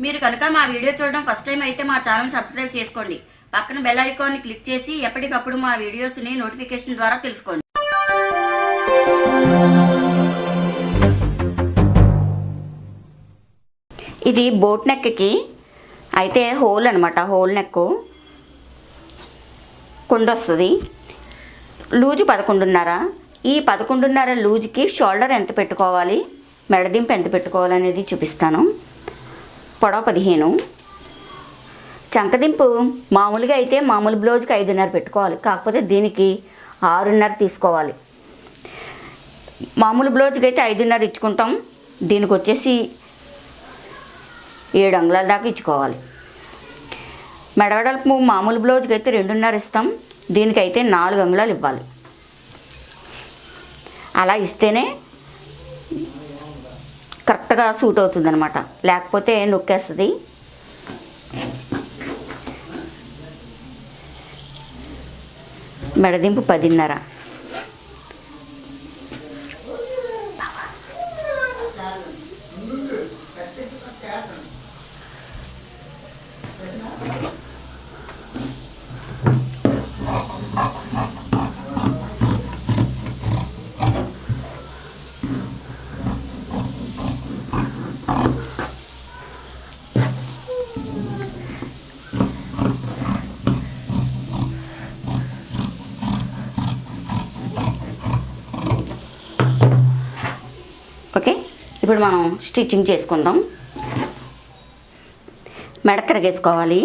మీరు కనుక మా వీడియో చూడడం ఫస్ట్ టైం అయితే మా ఛానల్ సబ్స్క్రైబ్ చేసుకోండి. పక్కన బెల్ ఐకాన్ని క్లిక్ చేసి ఎప్పటికప్పుడు మా వీడియోస్ని నోటిఫికేషన్ ద్వారా తెలుసుకోండి. ఇది బోట్ నెక్కి అయితే హోల్ అనమాట. హోల్ నెక్ కుండ వస్తుంది. లూజు 11.5. ఈ 11.5 లూజుకి షోల్డర్ ఎంత పెట్టుకోవాలి, మెడదింపు ఎంత పెట్టుకోవాలి అనేది చూపిస్తాను. పొడవ 15. చంకదింపు మామూలుగా అయితే మామూలు బ్లౌజ్కి 5.5 పెట్టుకోవాలి. కాకపోతే దీనికి 6.5 తీసుకోవాలి. మామూలు బ్లౌజ్కి అయితే 5.5 ఇచ్చుకుంటాం. దీనికి వచ్చేసి 7 అంగుళాల దాకా ఇచ్చుకోవాలి. మెడవడల్పు మామూలు బ్లౌజ్కి అయితే 2.5 ఇస్తాం. దీనికైతే 4 అంగుళాలు ఇవ్వాలి. అలా ఇస్తేనే కరెక్ట్గా సూట్ అవుతుంది అనమాట, లేకపోతే నొక్కేస్తుంది. మెడదింపు 10.5. ఓకే, ఇప్పుడు మనం స్టిచ్చింగ్ చేసుకుందాం. మెడ తిరగేసుకోవాలి.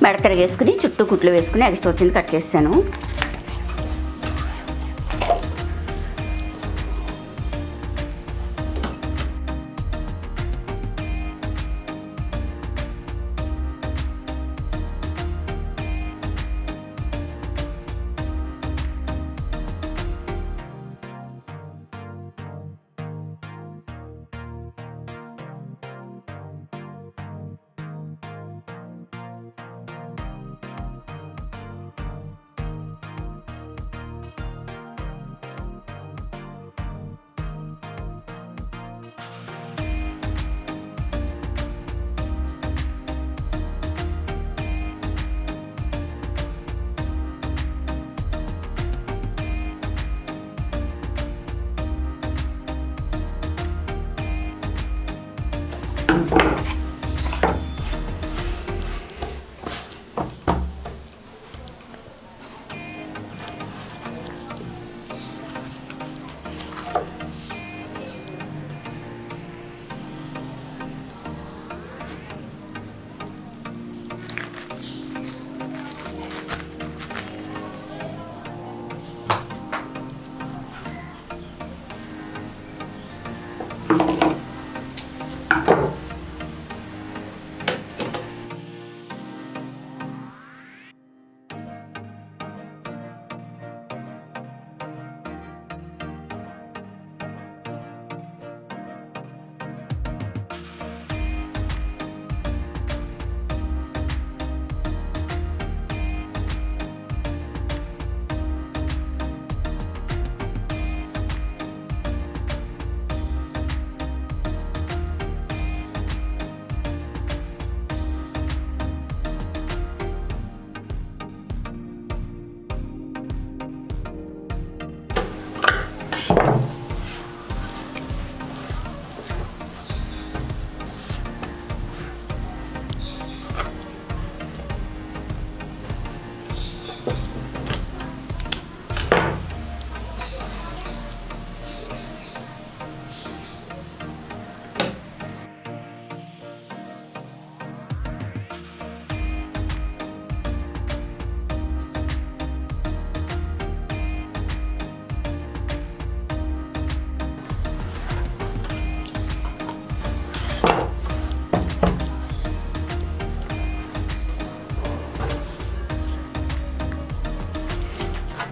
మెడ తిరగేసుకుని చుట్టూ కుట్లు వేసుకుని ఎక్స్ట్రా వచ్చింది కట్ చేసాను.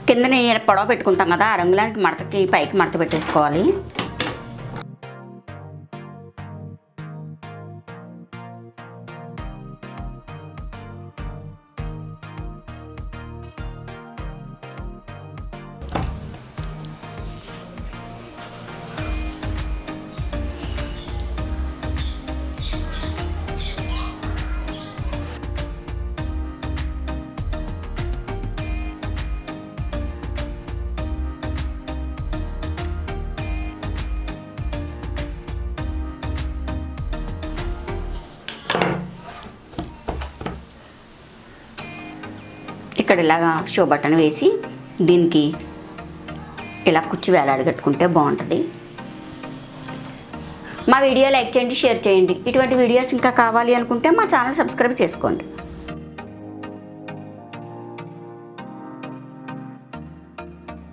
కిందని పొడవ పెట్టుకుంటాం కదా, ఆ రంగులాంటి మడతకి పైకి మడత పెట్టేసుకోవాలి. ఇక్కడ ఇలాగా షో బటన్ వేసి దీనికి ఇలా కుచ్చి వేలాడగట్టుకుంటే బాగుంటుంది. మా వీడియో లైక్ చేయండి, షేర్ చేయండి. ఇటువంటి వీడియోస్ ఇంకా కావాలి అనుకుంటే మా ఛానల్ సబ్స్క్రైబ్ చేసుకోండి.